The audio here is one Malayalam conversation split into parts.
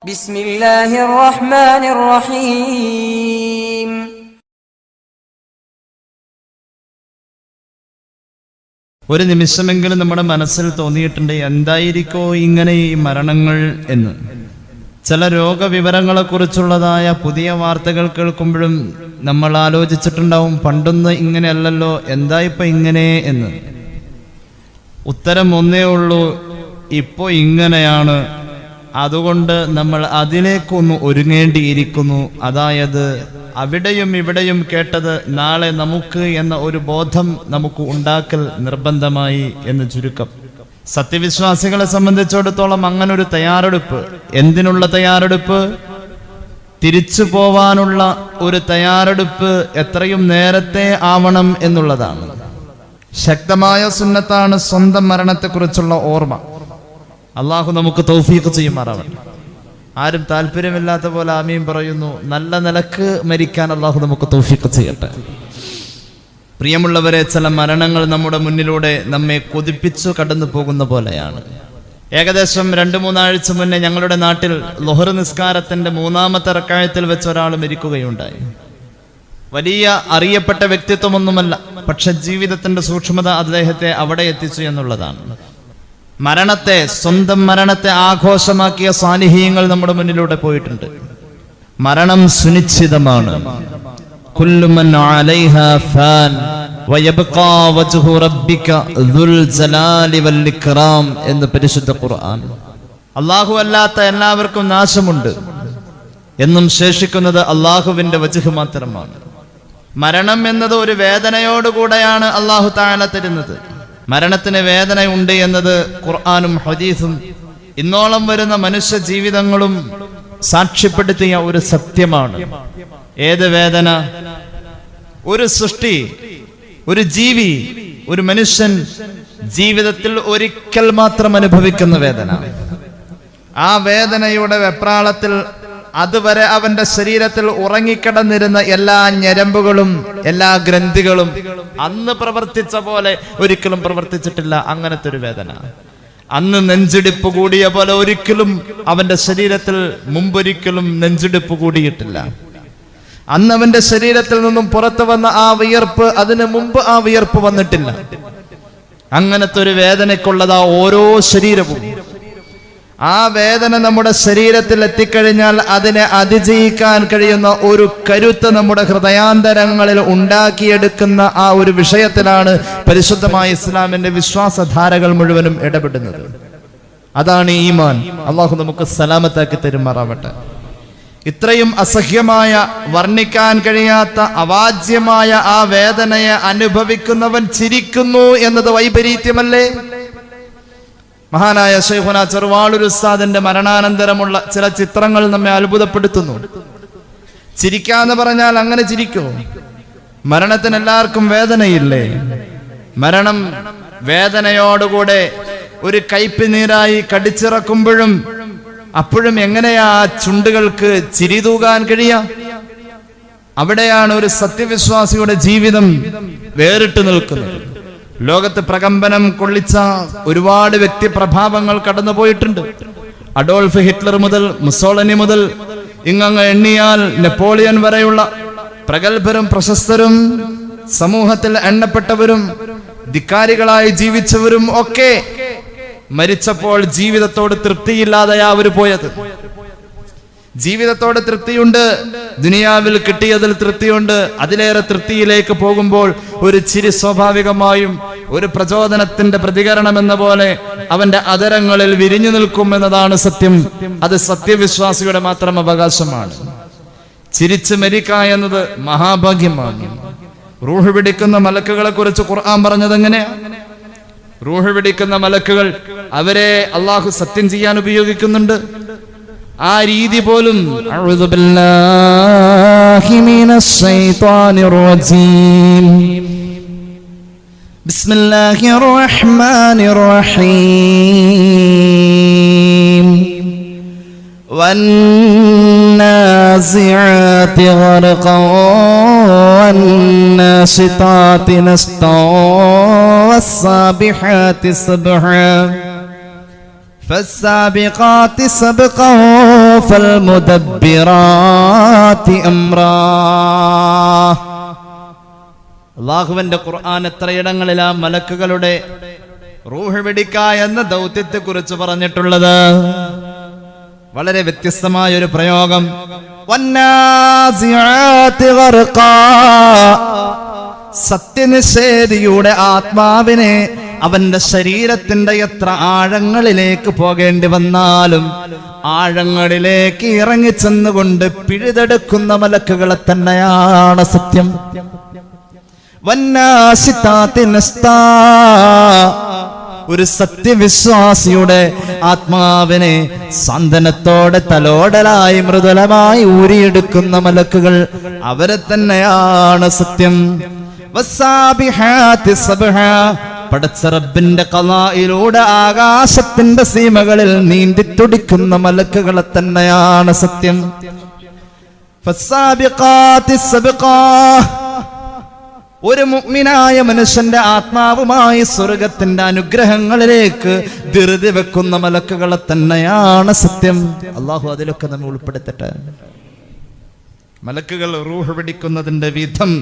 ബിസ്മില്ലാഹിർ റഹ്മാനിർ റഹീം. ഒരു നിമിഷമെങ്കിലും നമ്മുടെ മനസ്സിൽ തോന്നിയിട്ടുണ്ട്, എന്തായിരിക്കോ ഇങ്ങനെ ഈ മരണങ്ങൾ എന്ന്. ചില രോഗവിവരങ്ങളെക്കുറിച്ചുള്ളതായ പുതിയ വാർത്തകൾ കേൾക്കുമ്പോഴും നമ്മൾ ആലോചിച്ചിട്ടുണ്ടാവും, പണ്ടൊന്നും ഇങ്ങനെയല്ലല്ലോ, എന്താ ഇപ്പം ഇങ്ങനെ എന്ന്. ഉത്തരം ഒന്നേ ഉള്ളൂ, ഇപ്പോൾ ഇങ്ങനെയാണ്. അതുകൊണ്ട് നമ്മൾ അതിലേക്കൊന്ന് ഒരുങ്ങേണ്ടിയിരിക്കുന്നു. അതായത് അവിടെയും ഇവിടെയും കേട്ടത് നാളെ നമുക്ക് എന്ന ഒരു ബോധം നമുക്ക് ഉണ്ടാക്കൽ നിർബന്ധമായി എന്ന് ചുരുക്കം. സത്യവിശ്വാസികളെ സംബന്ധിച്ചിടത്തോളം അങ്ങനൊരു തയ്യാറെടുപ്പ്. എന്തിനുള്ള തയ്യാറെടുപ്പ്? തിരിച്ചു പോവാനുള്ള ഒരു തയ്യാറെടുപ്പ് എത്രയും നേരത്തെ ആവണം എന്നുള്ളതാണ്. ശക്തമായ സുന്നത്താണ് സ്വന്തം മരണത്തെക്കുറിച്ചുള്ള ഓർമ്മ. അള്ളാഹു നമുക്ക് തൗഫീഖ് ചെയ്യുമാറാവട്ടെ. ആരും താല്പര്യമില്ലാത്ത പോലെ ആമീൻ പറയുന്നു. നല്ല നിലക്ക് മരിക്കാൻ അള്ളാഹു നമുക്ക് തൗഫീഖ് ചെയ്യട്ടെ. പ്രിയമുള്ളവരെ, ചില മരണങ്ങൾ നമ്മുടെ മുന്നിലൂടെ നമ്മെ കൊതിപ്പിച്ചു കടന്നു പോകുന്ന പോലെയാണ്. ഏകദേശം 2-3 ആഴ്ച മുന്നേ ഞങ്ങളുടെ നാട്ടിൽ ളുഹർ നിസ്കാരത്തിന്റെ 3-ാമത്തെ റക്അത്തിൽ വെച്ച് ഒരാൾ മരിക്കുകയുണ്ടായി. വലിയ അറിയപ്പെട്ട വ്യക്തിത്വമൊന്നുമല്ല, പക്ഷെ ജീവിതത്തിന്റെ സൂക്ഷ്മത അദ്ദേഹത്തെ അവിടെ എത്തിച്ചു എന്നുള്ളതാണ്. മരണത്തെ, സ്വന്തം മരണത്തെ ആഘോഷമാക്കിയ സാലിഹീങ്ങൾ നമ്മുടെ മുന്നിലൂടെ പോയിട്ടുണ്ട്. മരണം സുനിശ്ചിതമാണ്. കുല്ലു മൻ അലൈഹാ ഫാൻ വയബ്ഖാ വജ്ഹു റബ്ബിക ദുൽ ജലാലി വൽ ഇക്റാം എന്ന് പരിശുദ്ധ ഖുർആൻ. അല്ലാഹു അല്ലാത്ത എല്ലാവർക്കും നാശമുണ്ട്, എന്നും ശേഷിക്കുന്നത് അല്ലാഹുവിന്റെ വജ്ഹ് മാത്രമാണ്. മരണം എന്നത് ഒരു വേദനയോടുകൂടെയാണ് അല്ലാഹു തആല തരുന്നത്. മരണത്തിന് വേദനയുണ്ട് എന്നത് ഖുർആനും ഹദീസും ഇന്നോളം വരുന്ന മനുഷ്യ ജീവിതങ്ങളും സാക്ഷ്യപ്പെടുത്തിയ ഒരു സത്യമാണ്. ഏത് വേദന? ഒരു സൃഷ്ടി, ഒരു ജീവി, ഒരു മനുഷ്യൻ ജീവിതത്തിൽ ഒരിക്കൽ മാത്രം അനുഭവിക്കുന്ന വേദന. ആ വേദനയുടെ വെപ്രാളത്തിൽ അതുവരെ അവന്റെ ശരീരത്തിൽ ഉറങ്ങിക്കിടന്നിരുന്ന എല്ലാ ഞരമ്പുകളും എല്ലാ ഗ്രന്ഥികളും അന്ന് പ്രവർത്തിച്ച പോലെ ഒരിക്കലും പ്രവർത്തിച്ചിട്ടില്ല. അങ്ങനത്തെ ഒരു വേദന. അന്ന് നെഞ്ചിടിപ്പ് കൂടിയ പോലെ ഒരിക്കലും അവന്റെ ശരീരത്തിൽ മുമ്പൊരിക്കലും നെഞ്ചിടിപ്പ് കൂടിയിട്ടില്ല. അന്ന് അവന്റെ ശരീരത്തിൽ നിന്നും പുറത്തു വന്ന ആ വിയർപ്പ് അതിനു മുമ്പ് ആ വിയർപ്പ് വന്നിട്ടില്ല. അങ്ങനത്തെ ഒരു വേദനയ്ക്കുള്ളതാ ഓരോ ശരീരവും. ആ വേദന നമ്മുടെ ശരീരത്തിൽ എത്തിക്കഴിഞ്ഞാൽ അതിനെ അതിജയിക്കാൻ കഴിയുന്ന ഒരു കരുത്ത് നമ്മുടെ ഹൃദയാന്തരങ്ങളിൽ ഉണ്ടാക്കിയെടുക്കുന്ന ആ ഒരു വിഷയത്തിലാണ് പരിശുദ്ധമായ ഇസ്ലാമിന്റെ വിശ്വാസധാരകൾ മുഴുവനും ഇടപെടുന്നത്. അതാണ് ഈമാൻ. അള്ളാഹു നമുക്ക് സലാമത്താക്കി തരുമാറാവട്ടെ. ഇത്രയും അസഹ്യമായ, വർണ്ണിക്കാൻ കഴിയാത്ത, അവാച്യമായ ആ വേദനയെ അനുഭവിക്കുന്നവൻ ചിരിക്കുന്നു എന്നത് വൈപരീത്യമല്ലേ? മഹാനായ ശൈഖുനാ ചെറുവാളൂർ ഉസ്താദിന്റെ മരണാനന്തരമുള്ള ചില ചിത്രങ്ങൾ നമ്മെ അത്ഭുതപ്പെടുത്തുന്നു. ചിരിക്കാന്ന് പറഞ്ഞാൽ അങ്ങനെ ചിരിക്കോ? മരണത്തിന് എല്ലാവർക്കും വേദനയില്ലേ? മരണം വേദനയോടുകൂടെ ഒരു കയ്പ് നീരായി കടിച്ചിറക്കുമ്പോഴും അപ്പോഴും എങ്ങനെയാ ചുണ്ടുകൾക്ക് ചിരി തൂകാൻ കഴിയാ? അവിടെയാണ് ഒരു സത്യവിശ്വാസിയുടെ ജീവിതം വേറിട്ട് നിൽക്കുന്നത്. ലോകത്ത് പ്രകമ്പനം കൊള്ളിച്ച ഒരുപാട് വ്യക്തിപ്രഭാവങ്ങൾ കടന്നുപോയിട്ടുണ്ട്. അഡോൾഫ് ഹിറ്റ്ലർ മുതൽ മുസോളിനി മുതൽ ഇങ്ങങ്ങ് എണ്ണിയാൽ നെപ്പോളിയൻ വരെയുള്ള പ്രഗത്ഭരും പ്രശസ്തരും സമൂഹത്തിൽ എണ്ണപ്പെട്ടവരും ധിക്കാരികളായി ജീവിച്ചവരും ഒക്കെ മരിച്ചപ്പോൾ ജീവിതത്തോട് തൃപ്തിയില്ലാതെയാ അവർ പോയത്. ജീവിതത്തോട് തൃപ്തിയുണ്ട്, ദുനിയാവിൽ കിട്ടിയതിൽ തൃപ്തിയുണ്ട്. അതിലേറെ തൃപ്തിയിലേക്ക് പോകുമ്പോൾ ഒരു ചിരി സ്വാഭാവികമായും ഒരു പ്രചോദനത്തിന്റെ പ്രതികരണം എന്ന പോലെ അവന്റെ അധരങ്ങളിൽ വിരിഞ്ഞു നിൽക്കും എന്നതാണ് സത്യം. അത് സത്യവിശ്വാസിയുടെ മാത്രം അവകാശമാണ്. ചിരിച്ചു മരിക്കുക എന്നത് മഹാഭാഗ്യമാണ്. റൂഹ് പിടിക്കുന്ന മലക്കുകളെ കുറിച്ച് ഖുർആൻ പറഞ്ഞത് എങ്ങനെയാ? റൂഹ് പിടിക്കുന്ന മലക്കുകൾ അവരെ അള്ളാഹു സത്യം ചെയ്യാൻ ഉപയോഗിക്കുന്നുണ്ട്. ആ രീതി പോലും അഊദു ബില്ലാഹി മിനശ് ശൈത്വാനിർ റജീം ബിസ്മില്ലാഹിർ റഹ്മാനിർ റഹീം വന്നാസിആതി ഗർഖൻ വന്നാശിതാതി നസ്താ വസ്സാബിഹാതി സബ്ഹാ فالسابقات سبقا ഫൽമുദബ്ബിറാതി അംറാ. അല്ലാഹുവിന്റെ ഖുർആൻ എത്രയിടങ്ങളിലാ മലക്കുകളുടെ റൂഹ് വെടിക്ക എന്ന ദൗത്യത്തെ കുറിച്ച് പറഞ്ഞിട്ടുള്ളത്. വളരെ വ്യത്യസ്തമായ ഒരു പ്രയോഗം. വന്നാസിആതി ഗർഖാ, സത്യനിഷേധിയുടെ ആത്മാവിനെ അവന്റെ ശരീരത്തിന്റെ എത്ര ആഴങ്ങളിലേക്ക് പോകേണ്ടി വന്നാലും ആഴങ്ങളിലേക്ക് ഇറങ്ങിച്ചെന്നുകൊണ്ട് പിഴുതെടുക്കുന്ന മലക്കുകളെ തന്നെയാണ് സത്യം. വന്നാശിതാതി നസ്താ, ഒരു സത്യവിശ്വാസിയുടെ ആത്മാവിനെ സാന്ത്വനത്തോടെ തലോടലായി മൃദുലമായി ഊരിയെടുക്കുന്ന മലക്കുകൾ അവരെ തന്നെയാണ് സത്യം. വസ്സാബിഹാതി സബ്ഹാ, പടച്ച റബ്ബിന്റെ ഖളായിലൂടെ ആകാശത്തിന്റെ സീമകളിൽ നീന്തിത്തുടിക്കുന്ന മലക്കുകളെ തന്നെയാണ് സത്യം. ഫസ്സാബിഖാതി സബ്ഖാ, ഒരു മുഅ്മിനായ മനുഷ്യന്റെ ആത്മാവുമായി സ്വർഗത്തിന്റെ അനുഗ്രഹങ്ങളിലേക്ക് ധൃതി വെക്കുന്ന മലക്കുകളെ തന്നെയാണ് സത്യം. അല്ലാഹു അതിലൊക്കെ നമ്മെ ഉൾപ്പെടുത്തട്ടെ. മലക്കുകൾ റൂഹ് പിടിക്കുന്നതിന്റെ വിധം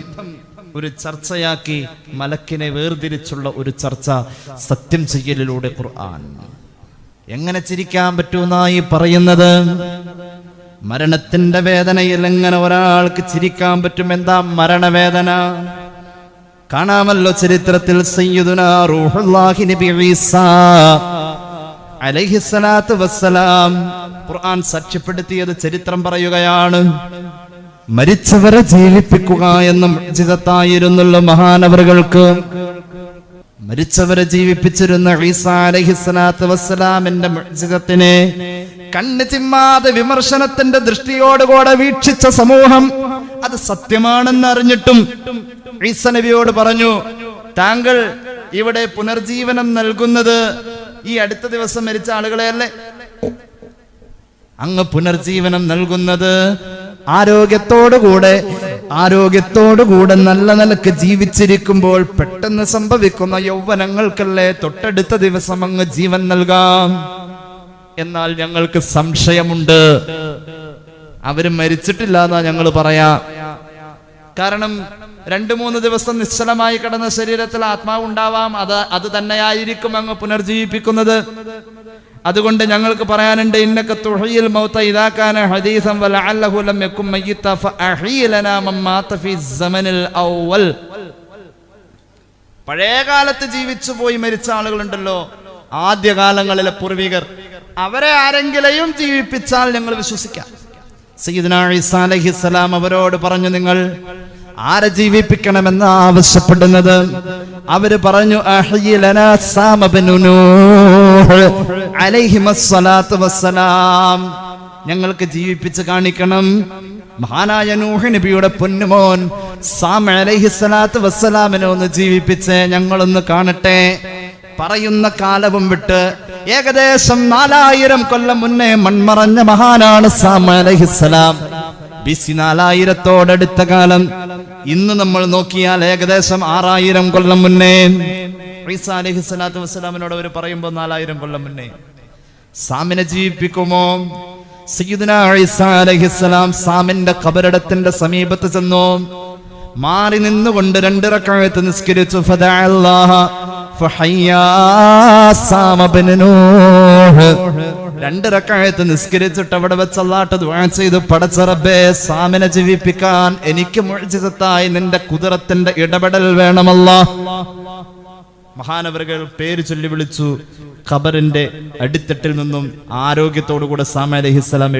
ഒരു ചർച്ചയാക്കി മലക്കിനെ വേർതിരിച്ചുള്ള ഒരു ചർച്ച സത്യം ചെയ്യലിലൂടെ ഖുർആൻ. എങ്ങനെ ചിരിക്കാൻ പറ്റൂന്നായി പറയുന്നത്? മരണത്തിന്റെ വേദനയിൽ എങ്ങനെ ഒരാൾക്ക് ചിരിക്കാൻ പറ്റും? എന്താ മരണവേദന? കാണാമല്ലോ ചരിത്രത്തിൽ സയ്യിദുനാ റൂഹുല്ലാഹി നബി ഈസാ അലൈഹിസ്സലാത്തു വസ്സലാം ഖുർആൻ സാക്ഷ്യപ്പെടുത്തിയത് ചരിത്രം പറയുകയാണ്. മരിച്ചവരെ ജീവിപ്പിക്കുക എന്ന മുഅ്ജിസത്തായിരുന്നുള്ള മഹാനവറുകൾക്ക്. മരിച്ചവരെ ജീവിപ്പിച്ചിരുന്ന ഈസാ അലൈഹിസ്സലാത്തു വസ്സലാമിന്റെ മുഅ്ജിസത്തിനെ കണ്ണ് ചിമ്മാതെ വിമർശനത്തിന്റെ ദൃഷ്ടിയോടുകൂടെ വീക്ഷിച്ച സമൂഹം അത് സത്യമാണെന്ന് അറിഞ്ഞിട്ടും ഈസ നബിയോട് പറഞ്ഞു, താങ്കൾ ഇവിടെ പുനർജീവനം നൽകുന്നത് ഈ അടുത്ത ദിവസം മരിച്ച ആളുകളെയല്ലേ? അങ്ങ് പുനർജീവനം നൽകുന്നത് ആരോഗ്യത്തോടുകൂടെ നല്ല നിലക്ക് ജീവിച്ചിരിക്കുമ്പോൾ പെട്ടെന്ന് സംഭവിക്കുന്ന യൗവനങ്ങൾക്കല്ലേ തൊട്ടടുത്ത ദിവസം അങ്ങ് ജീവൻ നൽകാം. എന്നാൽ ഞങ്ങൾക്ക് സംശയമുണ്ട്, അവര് മരിച്ചിട്ടില്ല എന്നാ ഞങ്ങൾ പറയാ. കാരണം 2-3 ദിവസം നിശ്ചലമായി കിടന്ന ശരീരത്തിൽ ആത്മാവ് ഉണ്ടാവാം, അത് തന്നെയായിരിക്കും അങ്ങ് പുനർജീവിപ്പിക്കുന്നത്. അതുകൊണ്ട് ഞങ്ങൾക്ക് പറയാനുണ്ട്, ഇന്നക തുഹയിൽ മൗത ഇദാ കാന ഹദീസൻ വലഅല്ലഹു ലം യകും മയ്യിത ഫഅഹീ ലനാ മൻ മാത ഫീ സമനിൽ അവ്വൽ. പഴയ കാലത്ത് ജീവിച്ചു പോയി മരിച്ച ആളുകളുണ്ടല്ലോ, ആദ്യകാലങ്ങളിലെ പൂർവികർ, അവരെ ആരെങ്കിലും ജീവിപ്പിച്ചാൽ ഞങ്ങൾ വിശ്വസിക്കാം. സയ്യിദുനാ ഈസാ അലൈഹിസ്സലാം അവരോട് പറഞ്ഞു, നിങ്ങൾ ആരെ ജീവിപ്പിക്കണമെന്ന് ആവശ്യപ്പെടുന്നത്? അവര് പറഞ്ഞു, അഹ്യി ലനാ സാമ ഇബ്നു നൂഹ് അലൈഹിമസ്സലാത്തു വസ്സലാം, ഞങ്ങൾക്ക് ജീവിപ്പിച്ച് കാണിക്കണം. മഹാനായ നൂഹ് നബിയുടെ പൊന്നുമോൻ സാം അലൈഹിസ്സലാത്തു വസ്സലാമിനെ ഒന്ന് ജീവിപ്പിച്ച് ഞങ്ങളൊന്ന് കാണട്ടെ. പറയുന്ന കാലവും വിട്ട് ഏകദേശം 4000 കൊല്ലം മുന്നേ മൺമറഞ്ഞ മഹാനാണ് സാം അലൈഹിസ്സലാം. BC 4000-ഓടടുത്ത കാലം. ഇന്ന് നമ്മൾ നോക്കിയാൽ ഏകദേശം 6000 കൊല്ലം മുന്നേ ഈസാ അലൈഹിസ്സലാത്തു വസ്സലാമിനോട് അവർ പറയുമ്പോൾ 4000 കൊല്ലം മുന്നേ സാമിനെ ജീവിപ്പിക്കുമോ? സയ്യിദുനാ ഈസാ അലൈഹിസ്സലാം സാമിന്റെ ഖബറിടത്തിന്റെ സമീപത്ത് ചെന്നു. മാറി നിന്നുകൊണ്ട് 2 റക്അത്ത് നിസ്കരിച്ചു. ഫദഅല്ലാഹ ഫഹയ്യാ സാമ ഇബ്നു നൂഹ്. 2 റക്അത്ത് നിസ്കരിച്ചിട്ട് അവിടെ വെച്ച് അല്ലാഹുവിനോട് ദുആ ചെയ്തു, പടച്ച റബ്ബേ, സാമിനെ ജീവിപ്പിക്കാൻ എനിക്ക് മുഅ്ജിസത്തായി നിന്റെ ഖുദ്റത്തിന്റെ ഇടപെടൽ വേണമല്ലാഹ്. മഹാനവറുകൾ പേര് ചൊല്ലി വിളിച്ചു. ഖബറിന്റെ അടിത്തട്ടിൽ നിന്നും ആരോഗ്യത്തോടുകൂടെ സാം അലൈഹിസ്സലാം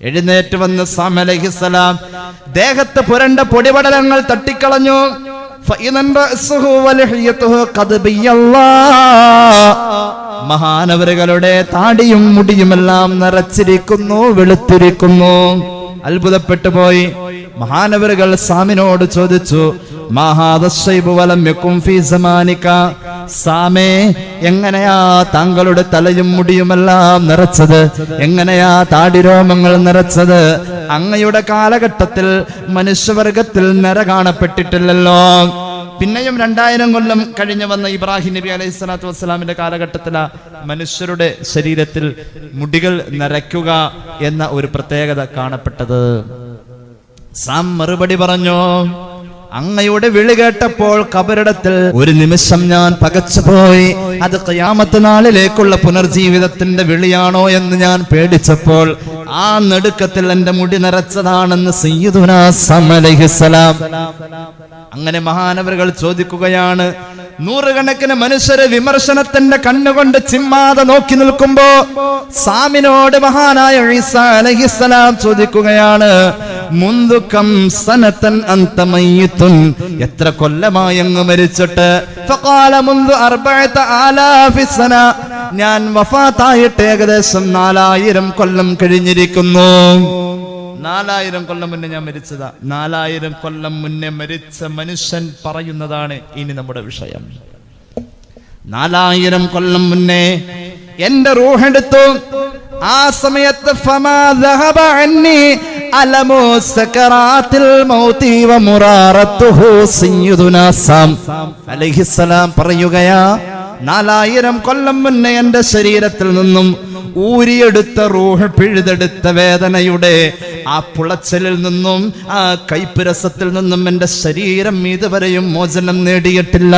എഴുന്നേറ്റ് വന്ന് സാം അലൈഹിസ്സലാം ദേഹത്ത് പുരണ്ട പൊടിപടലങ്ങൾ തട്ടിക്കളഞ്ഞു. മഹാനവറുകളുടെ താടിയും മുടിയുമെല്ലാം നിറച്ചിരിക്കുന്നു, വെളുത്തിരിക്കുന്നു. അത്ഭുതപ്പെട്ടു പോയി. മഹാനവറുകൾ സാമിനോട് ചോദിച്ചു, സാമേ, എങ്ങനെയാ താങ്കളുടെ തലയും മുടിയുമെല്ലാം നിറച്ചത്? എങ്ങനെയാ താടിരോമങ്ങൾ നിറച്ചത്? അങ്ങയുടെ കാലഘട്ടത്തിൽ മനുഷ്യവർഗത്തിൽ നിര കാണപ്പെട്ടിട്ടില്ലല്ലോ. പിന്നെയും 2000 കൊല്ലം കഴിഞ്ഞു വന്ന ഇബ്രാഹിം നബി അലൈഹി സ്വലാത്തു വസ്സലാമിന്റെ കാലഘട്ടത്തിലാ മനുഷ്യരുടെ ശരീരത്തിൽ മുടികൾ നരയ്ക്കുക എന്ന ഒരു പ്രത്യേകത കാണപ്പെട്ടത്. സാം മറുപടി പറഞ്ഞു, അങ്ങയുടെ വിളി കേട്ടപ്പോൾ കബറിടത്തിൽ ഒരു നിമിഷം ഞാൻ പകച്ചുപോയി. അത് ഖിയാമത്ത് നാളിലേക്കുള്ള പുനർജീവിതത്തിന്റെ വിളിയാണോ എന്ന് ഞാൻ പേടിച്ചപ്പോൾ ആ നെടുക്കത്തിൽ എന്റെ മുടി നിറച്ചതാണെന്ന് സയ്യിദുനാ സാം അലൈഹിസ്സലാം. അങ്ങനെ മഹാനവറുകൾ ചോദിക്കുകയാണ്, നൂറുകണക്കിന് മനുഷ്യരെ വിമർശനത്തിന്റെ കണ്ണുകൊണ്ട് ചിമ്മാതെ നോക്കി നിൽക്കുമ്പോ സാമിനോട് മഹാനായ ഈസാ അലൈഹിസ്സലാം ചോദിക്കുകയാണ്, മുന്ദുകം സനതൻ അൻത മയ്യിതുൻ, എത്ര കൊല്ലമായി അങ്ങ് മരിച്ചിട്ട്? ഫഖാല മുൻദു 4000 സന, ഞാൻ വഫാത്തായിട്ട് ഏകദേശം 4000 കൊല്ലം കഴിഞ്ഞിരിക്കുന്നു. 4000 കൊല്ലം മുന്നേ ഞാൻ മരിച്ചതാ. 4000 കൊല്ലം മുന്നേ മരിച്ച മനുഷ്യൻ പറയുന്നതാണ് ഇനി നമ്മുടെ വിഷയം. 4000 കൊല്ലം മുന്നേ എന്റെ റൂഹെടുത്തു. ആ സമയത്ത് ഫമാ ദഹബ അന്നി അലമു സകറാത്തിൽ മൗതി വ മുറാറത്തുഹു സയ്യിദുനാ സാം അലൈഹിസ്സലാം പറയുകയാ, 4000 കൊല്ലം മുന്നേ എന്റെ ശരീരത്തിൽ നിന്നും ഊരിയെടുത്ത റൂഹ് പിഴുതെടുത്ത വേദനയുടെ ആ പുളച്ചലിൽ നിന്നും ആ കയ്പ് രസത്തിൽ നിന്നും എന്റെ ശരീരം ഇതുവരെയും മോചനം നേടിയിട്ടില്ല.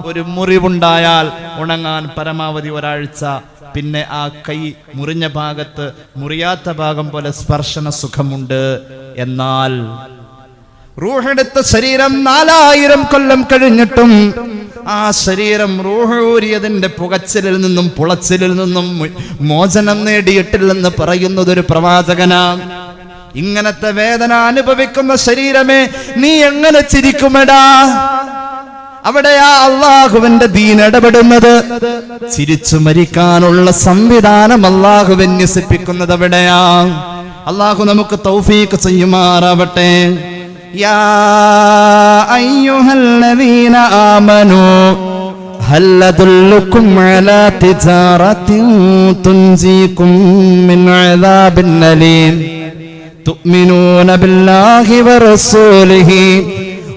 ഒരു മുറിവുണ്ടായാൽ ഉണങ്ങാൻ പരമാവധി ഒരാഴ്ച, പിന്നെ ആ കൈ മുറിഞ്ഞ ഭാഗത്ത് മുറിയാത്ത ഭാഗം പോലെ സ്പർശന സുഖമുണ്ട്. എന്നാൽ റൂഹെടുത്ത ശരീരം 4000 കൊല്ലം കഴിഞ്ഞിട്ടും ആ ശരീരം റൂഹൂരിയതിന്റെ പുകച്ചിലിൽ നിന്നും പുളച്ചിലിൽ നിന്നും മോചനം നേടിയിട്ടില്ലെന്ന് പറയുന്നത് ഒരു പ്രവാചകനാണ്. ഇങ്ങനത്തെ വേദന അനുഭവിക്കുന്ന ശരീരമേ, നീ എങ്ങനെ ചിരിക്കുമെടാ? അവിടെയാ അള്ളാഹുവിന്റെ ദീൻ ഇടപെടുന്നത്. ചിരിച്ചു മരിക്കാനുള്ള സംവിധാനം അള്ളാഹു വിന്യസിപ്പിക്കുന്നത് അവിടെയാ. അള്ളാഹു നമുക്ക് തൗഫീഖ് ചെയ്യുമാറാവട്ടെ. യാ അയ്യുഹല്ലദീന ആമനൂ ഹൽ അദുല്ലുകും അലാ തിജാറത്തിൻ തുൻജീകും മിൻ അദാബിൻ അലീം തുഅ്മിനൂന ബില്ലാഹി വറസൂലിഹി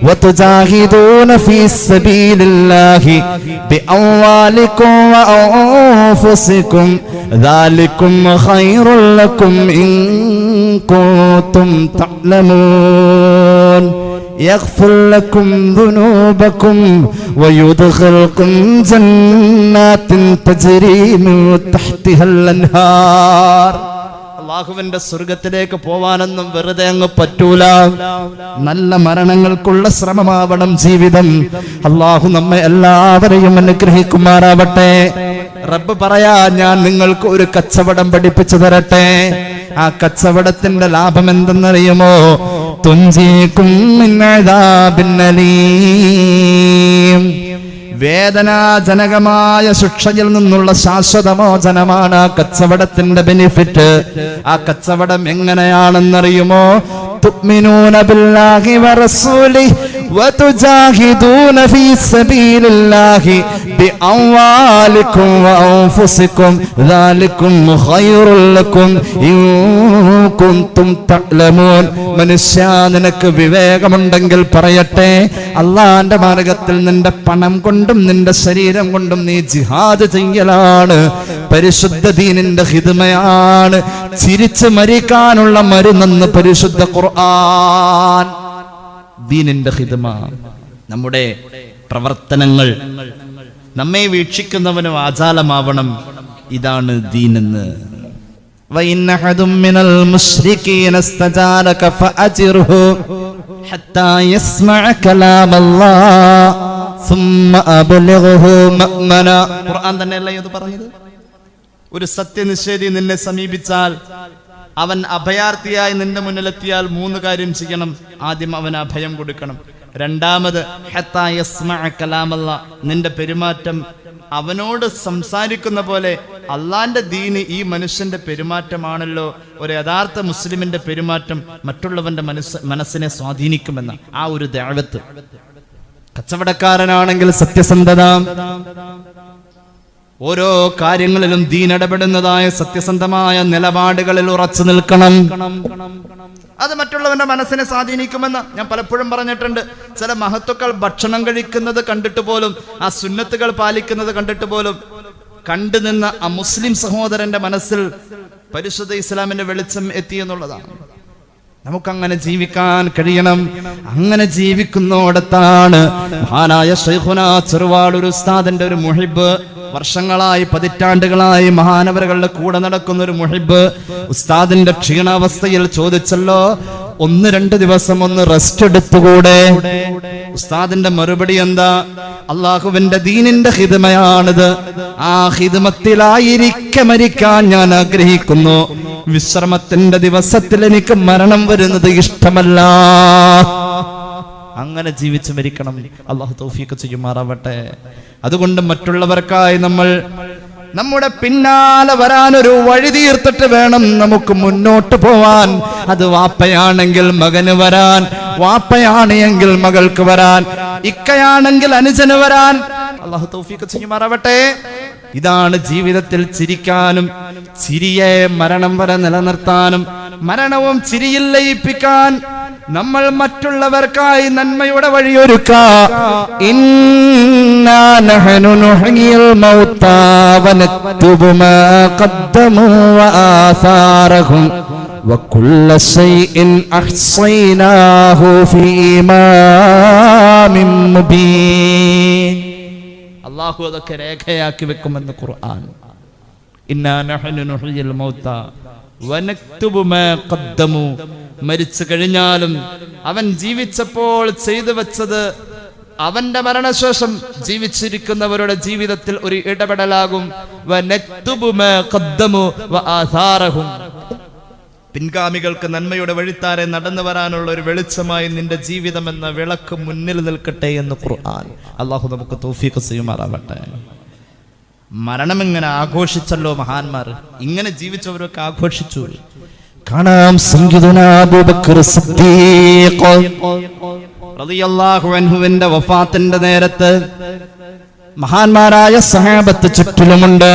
وتجاهدون في سبيل الله بأموالكم وأنفسكم ذلكم خير لكم إن كنتم تعلمون يغفر لكم ذنوبكم ويدخلكم جنات تجري من تحتها الأنهار. അല്ലാഹുവിന്റെ സ്വർഗത്തിലേക്ക് പോവാനൊന്നും വെറുതെ അങ്ങ് പറ്റൂല. നല്ല മരണങ്ങൾക്കുള്ള ശ്രമമാവണം ജീവിതം. അല്ലാഹു നമ്മെ എല്ലാവരെയും അനുഗ്രഹിക്കുമാറാവട്ടെ. റബ്ബ് പറയാ, ഞാൻ നിങ്ങൾക്ക് ഒരു കച്ചവടം പഠിപ്പിച്ചു തരട്ടെ. ആ കച്ചവടത്തിന്റെ ലാഭം എന്തെന്നറിയുമോ? തുൻജീകും മിൻ അദാബിൻ അലീം, വേദനാജനകമായ ശിക്ഷയിൽ നിന്നുള്ള ശാശ്വതമോചനമാണ് ആ കച്ചവടത്തിന്റെ ബെനിഫിറ്റ്. ആ കച്ചവടം എങ്ങനെയാണെന്നറിയുമോ? തുഅ്മിനൂന ബില്ലാഹി വറസൂലിഹി വതുജാഹിദൂന ഫീ സബീലില്ലാഹി ബിഅംവാലികും വഅൻഫുസികും ദാലികും ഖൈറുൽ ലക്കും ഇൻ കുൻതും തഅലമൂൻ. മനുഷ്യ, നിനക്ക് വിവേകമുണ്ടെങ്കിൽ പറയട്ടെ, അല്ലാഹുവിന്റെ മാർഗത്തിൽ നിന്റെ പണം കൊണ്ടും നിന്റെ ശരീരം കൊണ്ടും നീ ജിഹാദ് ചെയ്യലാണ്. പരിശുദ്ധ ദീനിന്റെ ഹിദ്മയാണ്. ചിരിച്ചു മരിക്കാനുള്ള മരുന്നെന്ന് പരിശുദ്ധ ഖുർആൻ. ദീനിന്റെ ഹിദ്മ, നമ്മുടെ പ്രവർത്തനങ്ങൾ നമ്മെ വീക്ഷിക്കുന്നവനും ആചാലമാവണം. ഇതാണ് ദീനെന്ന്. وَإِنَّ أَحَدٌ مِّنَ الْمُشْرِكِينَ اسْتَجَارَكَ فَأَجِرْهُ حَتَّى يَسْمَعَ كَلَامَ اللَّهِ ثُمَّ أَبْلِغْهُ مَأْمَنًا. ഖുർആൻ തന്നെയല്ലേ ഇത് പറഞ്ഞത്? ഒരു സത്യനിഷേധി നിന്നെ സമീപിച്ചാൽ, അവൻ അഭയാർത്ഥിയായി നിന്റെ മുന്നിലെത്തിയാൽ 3 കാര്യം ചെയ്യണം. ആദ്യം അവന് അഭയം കൊടുക്കണം. രണ്ടാമത് ഹത്താ യസ്മഅ കലാമല്ലാഹ്, നിന്റെ പെരുമാറ്റം അവനോട് സംസാരിക്കുന്ന പോലെ അള്ളാന്റെ ദീന് ഈ മനുഷ്യന്റെ പെരുമാറ്റമാണല്ലോ ഒരു യഥാർത്ഥ മുസ്ലിമിന്റെ പെരുമാറ്റം മറ്റുള്ളവന്റെ മനസ്സിനെ സ്വാധീനിക്കുമെന്ന ആ ഒരു ദഅവത്ത്. കച്ചവടക്കാരനാണെങ്കിൽ സത്യസന്ധത, ഓരോ കാര്യങ്ങളിലും ദീൻ ഇടപെടുന്നതായ സത്യസന്ധമായ നിലപാടുകളിൽ ഉറച്ചു നിൽക്കണം. അത് മറ്റുള്ളവന്റെ മനസ്സിനെ സ്വാധീനിക്കുമെന്ന് ഞാൻ പലപ്പോഴും പറഞ്ഞിട്ടുണ്ട്. ചില മഹത്തുക്കൾ ഭക്ഷണം കഴിക്കുന്നത് കണ്ടിട്ട് പോലും, ആ സുന്നത്തുകൾ പാലിക്കുന്നത് കണ്ടിട്ട് പോലും കണ്ടുനിന്ന ആ മുസ്ലിം സഹോദരന്റെ മനസ്സിൽ പരിശുദ്ധ ഇസ്ലാമിന്റെ വെളിച്ചം എത്തിയെന്നുള്ളതാണ്. നമുക്കങ്ങനെ ജീവിക്കാൻ കഴിയണം. അങ്ങനെ ജീവിക്കുന്നോടത്താണ് മഹാനായ ശൈഖുനാ ചെറുവാളൂർ ഉസ്താദിന്റെ ഒരു മുഹിബ്, വർഷങ്ങളായി പതിറ്റാണ്ടുകളായി മഹാനവറുകളുടെ കൂടെ നടക്കുന്ന ഒരു മുഹിബ് ഉസ്താദിന്റെ ക്ഷീണാവസ്ഥയിൽ ചോദിച്ചല്ലോ, 1-2 ദിവസം ഒന്ന് റെസ്റ്റ് എടുത്തുകൂടെ? ഉസ്താദിന്റെ മറുപടി എന്താ? അള്ളാഹുവിന്റെ ദീനിന്റെ ഹിദ്മയാണിത്, ആ ഹിദ്മത്തിലായിരിക്കെ മരിക്കാൻ ഞാൻ ആഗ്രഹിക്കുന്നു. വിശ്രമത്തിന്റെ ദിവസത്തിൽ എനിക്ക് മരണം വരുന്നത് ഇഷ്ടമല്ല. അങ്ങനെ ജീവിച്ചു മരിക്കണം. അള്ളാഹു തൗഫീഖ് ചെയ്യുമാറാവട്ടെ. അതുകൊണ്ട് മറ്റുള്ളവർക്കായി നമ്മൾ നമ്മുടെ പിന്നാലെ വരാനൊരു വഴി തീർത്തിട്ട് വേണം നമുക്ക് മുന്നോട്ട് പോവാൻ. അത് വാപ്പയാണെങ്കിൽ മകന് വരാൻ, വാപ്പയാണെങ്കിൽ മകൾക്ക് വരാൻ, ഇക്കയാണെങ്കിൽ അനുജന് വരാൻ. അള്ളാഹു തൗഫീഖ് ചെയ്യുമാറാവട്ടെ. ഇതാണ് ജീവിതത്തിൽ ചിരിക്കാനും ചിരിയെ മരണം വരെ നിലനിർത്താനും മരണവും ചിരിയിൽ ലയിപ്പിക്കാൻ നമ്മൾ മറ്റുള്ളവർക്കായി നന്മയുടെ വഴിയൊരുക്കാം. ഇന്നാ നഹ്നു നുഹ്യിൽ മൗതാ വനക്തുബു മാ ഖദ്ദമൂ വആസാറഹും വകുല്ല ശൈഇൻ അഹ്സൈനാഹു ഫീ ഇമാമിൻ മുബീൻ. അല്ലാഹു അതൊക്കെ രേഖയാക്കി വെക്കുമെന്ന് ഖുർആൻ. ഇന്നാ നഹ്നു നുഹ്യിൽ മൗതാ വനക്തുബു മാ ഖദ്ദമൂ. മരിച്ചു കഴിഞ്ഞാലും അവൻ ജീവിച്ചപ്പോൾ ചെയ്തു വെച്ചത് അവന്റെ മരണശേഷം ജീവിച്ചിരിക്കുന്നവരുടെ ജീവിതത്തിൽ ഒരു ഇടപെടലാകും. പിൻഗാമികൾക്ക് നന്മയുടെ വഴിത്താരെ നടന്നു വരാനുള്ള ഒരു വെളിച്ചമായി നിന്റെ ജീവിതം എന്ന വിളക്ക് മുന്നിൽ നിൽക്കട്ടെ എന്ന് ഖുർആൻ. അള്ളാഹു നമുക്ക് തൗഫീഖ് ചെയ്യുമാറാവട്ടെ. മരണം ഇങ്ങനെ ആഘോഷിച്ചല്ലോ മഹാന്മാർ, ഇങ്ങനെ ജീവിച്ചവരൊക്കെ ആഘോഷിച്ചു. കാണാം സയ്യിദുനാ അബൂബക്കർ സിദ്ദീഖ് റളിയല്ലാഹു അൻഹുവിന്റെ വഫാത്തിന്റെ നേരത്ത് മഹാന്മാരായ സഹാബത്ത് ചുറ്റിലുമുണ്ട്.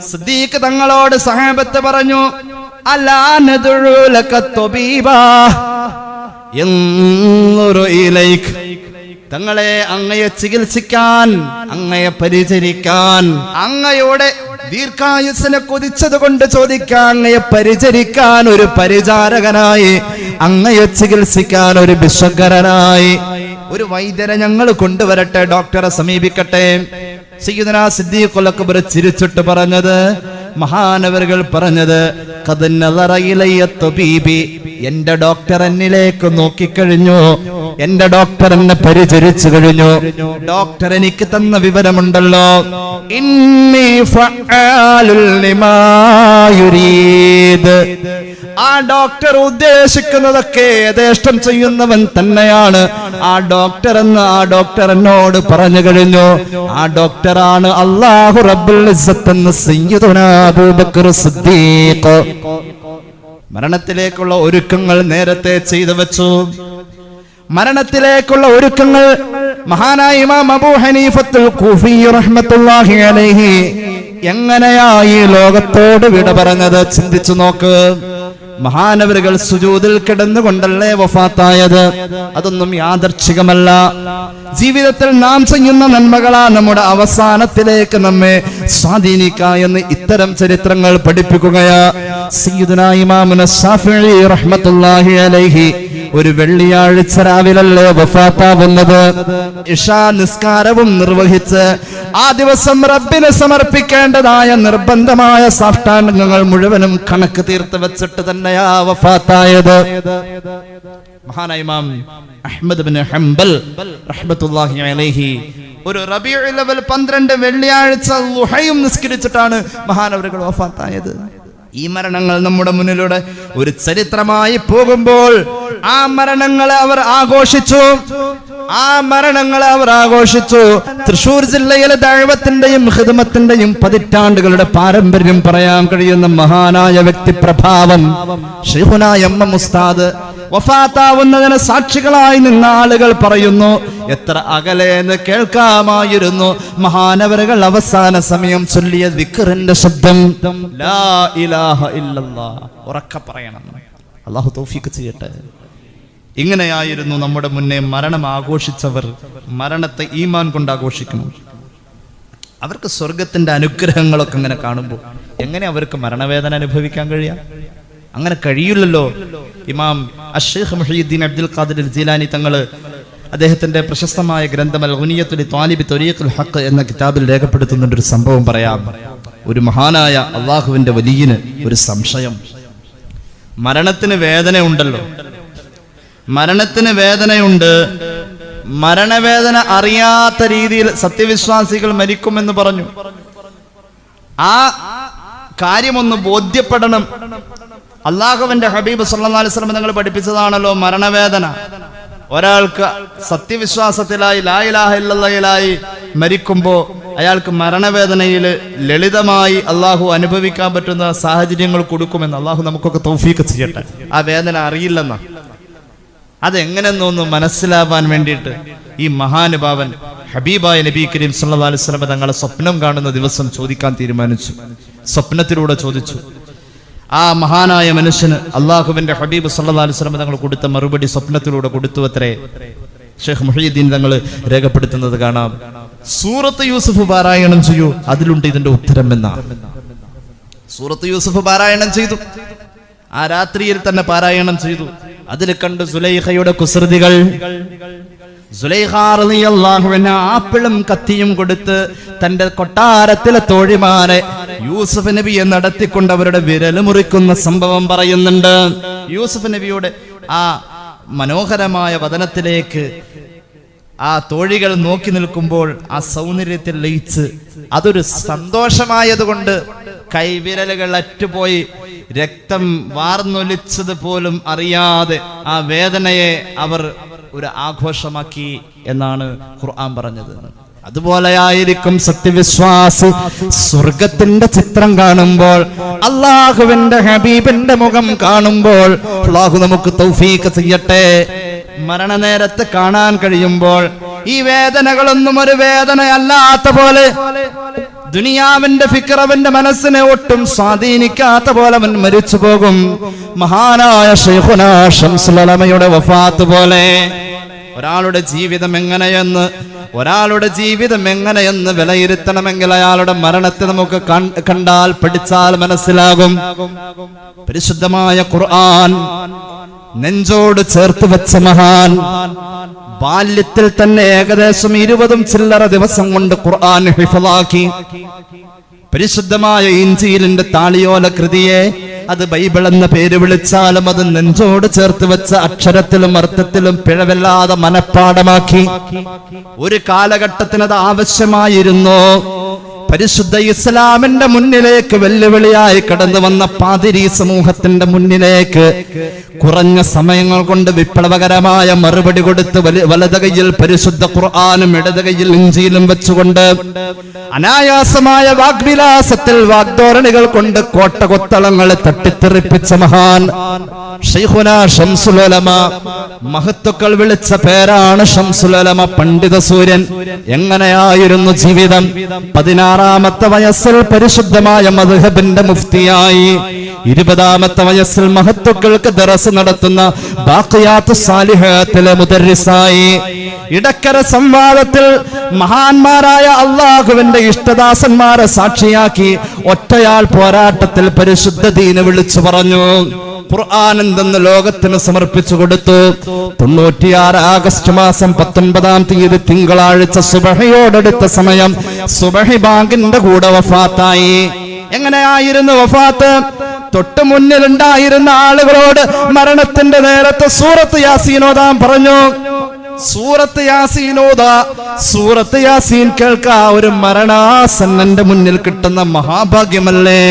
സിദ്ദീഖ് തങ്ങളോട് സഹാബത്ത് പറഞ്ഞു, അലാ നദഉ ലക തബീബാ യൻദുറു ഇലൈക. തങ്ങളെ അങ്ങയെ ചികിത്സിക്കാൻ, അങ്ങയെ പരിചരിക്കാൻ, അങ്ങയുടെ ദീർഘായുസ്സിനെ കൊതിച്ചത് കൊണ്ട് ചോദിക്കാൻ, അങ്ങയെ പരിചരിക്കാൻ ഒരു പരിചാരകനായി, അങ്ങയെ ചികിത്സിക്കാൻ ഒരു ബിഷഗ്ഗരനായി ഒരു വൈദ്യരെ ഞങ്ങൾ കൊണ്ടുവരട്ടെ, ഡോക്ടറെ സമീപിക്കട്ടെ. സയ്യിദുനാ സിദ്ദീഖുൽ അക്ബർ ചിരിച്ചിട്ട് പറഞ്ഞത്, മഹാനവറുകൾ പറഞ്ഞത്, ഖദ് നളറ ഇലയ്യ തബീബി, എന്റെ ഡോക്ടർ എന്നിലേക്ക് നോക്കിക്കഴിഞ്ഞു, എന്റെ ഡോക്ടർ എന്നെ പരിചരിച്ചു കഴിഞ്ഞു. ഡോക്ടർ എനിക്ക് തന്ന വിവരമുണ്ടല്ലോ, ഇന്നി ഫഅാലുൽ ലിമാ യുരീദ്. ആ ഡോക്ടർ ഉദ്ദേശിക്കുന്നതൊക്കെ യഥേഷ്ടം ചെയ്യുന്നവൻ തന്നെയാണ് ആ ഡോക്ടർ എന്ന് ആ ഡോക്ടർ എന്നോട് പറഞ്ഞു കഴിഞ്ഞു. ആ ഡോക്ടറാണ് അല്ലാഹു റബ്ബുൽ ഇസ്സത്ത് എന്ന് സയ്യിദുനാ അബൂബക്കർ സിദ്ദീഖ്. മരണത്തിലേക്കുള്ള ഒരുക്കങ്ങൾ നേരത്തെ ചെയ്തു വെച്ചു. മരണത്തിലേക്കുള്ള ഒരുക്കങ്ങൾ മഹാനായ ഇമാം അബൂ ഹനീഫത്തുൽ കൂഫി റഹ്മത്തുള്ളാഹി അലൈഹി എങ്ങനെയായി ലോകത്തോട് വിട പറഞ്ഞത് ചിന്തിച്ചു നോക്ക്. മഹാനവറുകൾ സുജൂദിൽ കിടന്നുകൊണ്ടല്ലേ വഫാത്തായത്. അതൊന്നും യാദർച്ഛികമല്ല. ജീവിതത്തിൽ നാം ചെയ്യുന്ന നന്മകളാ നമ്മുടെ അവസാനത്തിലേക്ക് നമ്മെ സ്വാധീനിക്കുക എന്ന് ഇത്തരം ചരിത്രങ്ങൾ പഠിപ്പിക്കുകയാ. സയ്യിദുനാ ഇമാമുന ശാഫിഈ റഹ്മത്തുള്ളാഹി അലൈഹി ഒരു വെള്ളിയാഴ്ച രാവിലല്ലേ വഫാത്താവുന്നത്. ഇശാ നിസ്കാരവും നിർവഹിച്ച് ആ ദിവസം റബ്ബിന് സമർപ്പിക്കേണ്ടതായ നിർബന്ധമായ സാഷ്ടാംഗങ്ങൾ മുഴുവനും കണക്ക് തീർത്ത് വെച്ചിട്ട് തന്നെയാ വഫാത്തായത്. മഹാനായ ഇമാം അഹ്മദ് ബിൻ ഹംബൽ റഹ്മത്തുള്ളാഹി അലൈഹി ഒരു റബീഉൽ അവൽ 12 വെള്ളിയാഴ്ച ളുഹയും നിസ്കരിച്ചിട്ടാണ് മഹാനവറുകൾ വഫാത്തായത്. ഈ മരണങ്ങൾ നമ്മുടെ മുന്നിലൂടെ ഒരു ചരിത്രമായി പോകുമ്പോൾ ആ മരണങ്ങളെ അവർ ആഘോഷിച്ചു. തൃശൂർ ജില്ലയിലെ ദഅവത്തിന്റെയും ഖിദ്മത്തിന്റെയും പതിറ്റാണ്ടുകളുടെ പാരമ്പര്യം പറയാൻ കഴിയുന്ന മഹാനായ വ്യക്തിപ്രഭാവം ശൈഖുനാ എം ഉസ്താദ് വഫാത്താവുന്നതിന് സാക്ഷികളായി നിന്ന ആളുകൾ പറയുന്നു, എത്ര അകലെന്ന് കേൾക്കാമായിരുന്നു മഹാനവറുകൾ അവസാന സമയം ചൊല്ലിയ ദിക്റിന്റെ ശബ്ദം. ലാ ഇലാഹ ഇല്ലല്ലാഹ്. ഉറക്കെ പറയണം. അള്ളാഹു തൗഫീഖ് ചെയ്യട്ടെ. ഇങ്ങനെയായിരുന്നു നമ്മുടെ മുന്നേ മരണം ആഘോഷിച്ചവർ. മരണത്തെ ഈമാൻ കൊണ്ട് ആഘോഷിക്കണം. അവർക്ക് സ്വർഗത്തിന്റെ അനുഗ്രഹങ്ങളൊക്കെ ഇങ്ങനെ കാണുമ്പോൾ എങ്ങനെ അവർക്ക് മരണവേദന അനുഭവിക്കാൻ കഴിയാം? അങ്ങനെ കഴിയില്ലല്ലോ. ഇമാം അഷ്ശൈഖ് മുഹയ്യിദ്ദീൻ അബ്ദുൽ ഖാദിർ ജീലാനി തങ്ങൾ അദ്ദേഹത്തിന്റെ പ്രശസ്തമായ ഗ്രന്ഥം അൽ ഗുനിയത്തുൽ ത്വാലിബി ത്വരീഖുൽ ഹഖ് എന്ന കിതാബിൽ രേഖപ്പെടുത്തുന്നുണ്ട്. ഒരു സംഭവം പറയാം. ഒരു മഹാനായ അള്ളാഹുവിന്റെ വലിയന് ഒരു സംശയം. മരണത്തിന് വേദന ഉണ്ടല്ലോ, മരണത്തിന് വേദനയുണ്ട്. മരണവേദന അറിയാത്ത രീതിയിൽ സത്യവിശ്വാസികൾ മരിക്കുമെന്ന് പറഞ്ഞു. ആ കാര്യമൊന്ന് ബോധ്യപ്പെടണം. അള്ളാഹുവിന്റെ ഹബീബ് സല്ലല്ലാഹു അലൈഹി വസല്ലം തങ്ങൾ പഠിപ്പിച്ചതാണല്ലോ മരണവേദന. ഒരാൾക്ക് സത്യവിശ്വാസത്തിലായി ലാ ഇലാഹ ഇല്ലല്ലാഹിലായി മരിക്കുമ്പോൾ അയാൾക്ക് മരണവേദനയിൽ ലളിതമായി അള്ളാഹു അനുഭവിക്കാൻ പറ്റുന്ന സാഹചര്യങ്ങൾ കൊടുക്കുമെന്ന് അള്ളാഹു നമുക്കൊക്കെ തൗഫീഖ് ചെയ്യട്ടെ. ആ വേദന അറിയില്ലെന്ന അതെങ്ങനെന്നൊന്ന് മനസ്സിലാവാൻ വേണ്ടിയിട്ട് ഈ മഹാനുഭാവൻ ഹബീബായ നബി കരീം സല്ലല്ലാഹു അലൈഹി വസല്ലം തങ്ങളെ സ്വപ്നം കാണുന്ന ദിവസം ചോദിക്കാൻ തീരുമാനിച്ചു. സ്വപ്നത്തിലൂടെ ചോദിച്ചു. ആ മഹാനായ മനുഷ്യന് അള്ളാഹുവിന്റെ ഹബീബ് സല്ലല്ലാഹു അലൈഹി വസല്ലം തങ്ങൾ കൊടുത്ത മറുപടി സ്വപ്നത്തിലൂടെ കൊടുത്തു അത്രേ. ഷെയ്ഖ് മുഹയ്യിദ്ദീൻ തങ്ങൾ രേഖപ്പെടുത്തുന്നത് കാണാം. സൂറത്ത് യൂസുഫ് പാരായണം ചെയ്യൂ, അതിലുണ്ട് ഇതിന്റെ ഉത്തരം എന്നാണ്. സൂറത്ത് യൂസുഫ് പാരായണം ചെയ്തു. ആ രാത്രിയിൽ തന്നെ പാരായണം ചെയ്തു. അതിൽ കണ്ടു സുലൈഖയുടെ കുസൃതികൾ. സുലൈഖ റളിയല്ലാഹു അൻഹാ ആപ്പിളും കത്തിയും കൊടുത്ത് തന്റെ കൊട്ടാരത്തിലെ തോഴിമാരെ യൂസുഫ് നബിയെ നടത്തിക്കൊണ്ട് അവരുടെ വിരൽ മുറിക്കുന്ന സംഭവം പറയുന്നുണ്ട്. യൂസുഫ് നബിയുടെ ആ മനോഹരമായ വദനത്തിലേക്ക് ആ തോഴികൾ നോക്കി നിൽക്കുമ്പോൾ ആ സൗന്ദര്യത്തിൽ ലയിച്ച് അതൊരു സന്തോഷമായതുകൊണ്ട് കൈവിരലുകൾ അറ്റുപോയി രക്തം വാർന്നൊലിച്ചത് പോലും അറിയാതെ ആ വേദനയെ അവർ ഒരു ആഘോഷമാക്കി എന്നാണ് ഖുർആൻ പറഞ്ഞത്. അതുപോലെയായിരിക്കും സത്യവിശ്വാസി സ്വർഗത്തിന്റെ ചിത്രം കാണുമ്പോൾ, അള്ളാഹുവിന്റെ ഹബീബിന്റെ മുഖം കാണുമ്പോൾ അള്ളാഹു നമുക്ക് തൗഫീഖ് ചെയ്യട്ടെ. മരണനേരത്ത് കാണാൻ കഴിയുമ്പോൾ ഈ വേദനകളൊന്നും ഒരു വേദനയല്ലാത്ത പോലെ, ദുനിയാവിന്റെ ഫിക്ർ അവന്റെ മനസ്സിനെ ഒട്ടും സ്വാധീനിക്കാത്ത പോലെ അവൻ മരിച്ചു പോകും. മഹാനായ ശൈഖുനാ ശംസുൽ ഉലമയുടെ വഫാത്ത് പോലെ ഒരാളുടെ ജീവിതം എങ്ങനെയെന്ന് വിലയിരുത്തണമെങ്കിൽ അയാളുടെ മരണത്തെ നമുക്ക് കണ്ടാൽ പഠിച്ചാൽ മനസ്സിലാകും. പരിശുദ്ധമായ ഖുർആൻ നെഞ്ചോട് ചേർത്ത് വെച്ച മഹാൻ ബാല്യത്തിൽ തന്നെ ഏകദേശം 20 ചില്ലറ ദിവസം കൊണ്ട് ഖുർആൻ ഹിഫ്ളാക്കി. പരിശുദ്ധമായ ഇൻജീലിന്റെ താളിയോല കൃതിയെ അത് ബൈബിൾ എന്ന പേര് വിളിച്ചാലും അത് നെഞ്ചോട് ചേർത്ത് വെച്ച അക്ഷരത്തിലും അർത്ഥത്തിലും പിഴവില്ലാതെ മനഃപ്പാടമാക്കി. ഒരു കാലഘട്ടത്തിന് അത് ആവശ്യമായിരുന്നു. പരിശുദ്ധ ഇസ്ലാമിന്റെ മുന്നിലേക്ക് വെല്ലുവിളിയായി കടന്നു വന്ന പാതിരി സമൂഹത്തിന്റെ മുന്നിലേക്ക് കുറഞ്ഞ സമയങ്ങൾ കൊണ്ട് വിപ്ലവകരമായ മറുപടി കൊടുത്ത് വലത് കൈയിൽ പരിശുദ്ധ ഖുർആനും ഇടത് കൈയിൽ ഇൻജീലും വെച്ചുകൊണ്ട് അനായാസമായ വാഗ്വിലാസത്തിൽ വാഗ്ധോരണികൾ കൊണ്ട് കോട്ടകൊത്തളങ്ങളെ തട്ടിത്തെറിപ്പിച്ച മഹാൻ ശൈഖുനാ ശംസുൽ ഉലമ. മഹത്തുക്കൾ വിളിച്ച പേരാണ് ശംസുൽ ഉലമ, പണ്ഡിത സൂര്യൻ. എങ്ങനെയായിരുന്നു ജീവിതം? 16-ാമത്തെ വയസ്സിൽ പരിശുദ്ധമായ മദ്ഹബിന്റെ മുഫ്തിയായി, 20-ാമത്തെ വയസ്സിൽ മഹത്തുക്കൾക്ക് ദറസ് നടത്തുന്ന ബാഖിയാത്തു സാലിഹാത്തിലെ മുദർരിസായി, ഇടക്കര സംവാദത്തിൽ മഹാന്മാരായ അള്ളാഹുവിന്റെ ഇഷ്ടദാസന്മാരെ സാക്ഷിയാക്കി ഒറ്റയാൾ പോരാട്ടത്തിൽ പരിശുദ്ധ ദീന് വിളിച്ചു പറഞ്ഞു. ഖുർആൻ എന്തെന്ന് ലോകത്തിന് സമർപ്പിച്ചു കൊടുത്തു. 96 ആഗസ്റ്റ് മാസം 19-ാം തീയതി തിങ്കളാഴ്ച സുബഹിയോടടുത്ത സമയം സുബഹി ബാങ്കിന്റെ കൂടെ വഫാത്തായി. എങ്ങനെയായിരുന്നു വഫാത്ത്? തൊട്ടു മുന്നിലുണ്ടായിരുന്ന ആളുകളോട് മരണത്തിന്റെ നേരത്തെ സൂറത്ത് യാസീൻ ഓതാൻ പറഞ്ഞു. സൂറത്ത് യാസീൻ ഓതാ, സൂറത്ത് യാസീൻ കേൾക്കാ. ഒരു മരണാസന്നന്റെ മുന്നിൽ കിട്ടുന്ന മഹാഭാഗ്യമല്ലേ?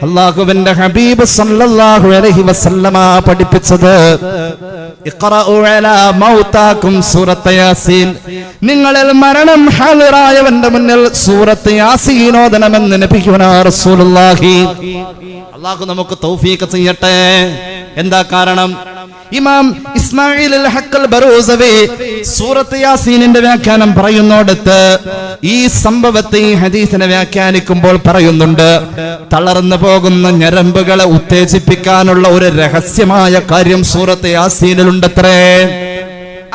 അല്ലാഹുവിന്റെ ഹബീബ് സല്ലല്ലാഹു അലൈഹി വസല്ലമ പഠിപ്പിച്ചത് ഇഖ്റഉ അലാ മൗതാകും സൂറത്ത് യാസീൻ. നിങ്ങളിൽ മരണം ഹാളിറായവന്റെ മുന്നിൽ സൂറത്ത് യാസീൻ ഓതണമെന്ന് നബിയുനാ റസൂലുള്ളാഹി. അല്ലാഹു നമുക്ക് തൗഫീഖ് ചെയ്യട്ടെ. എന്താ കാരണം? ഇമാം ഇസ്മായിൽ അൽ ഹഖൽ ബറൂസവി സൂറത്ത് യാസീനിന്റെ വ്യാഖ്യാനം പറയുന്നിടത്ത് ഈ സംഭവത്തെ ഈ ഹദീസിനെ വ്യാഖ്യാനിക്കുമ്പോൾ പറയുന്നുണ്ട്, തളർന്നു പോകുന്ന ഞരമ്പുകളെ ഉത്തേജിപ്പിക്കാനുള്ള ഒരു രഹസ്യമായ കാര്യം സൂറത്ത് യാസീനിലുണ്ടത്രേ.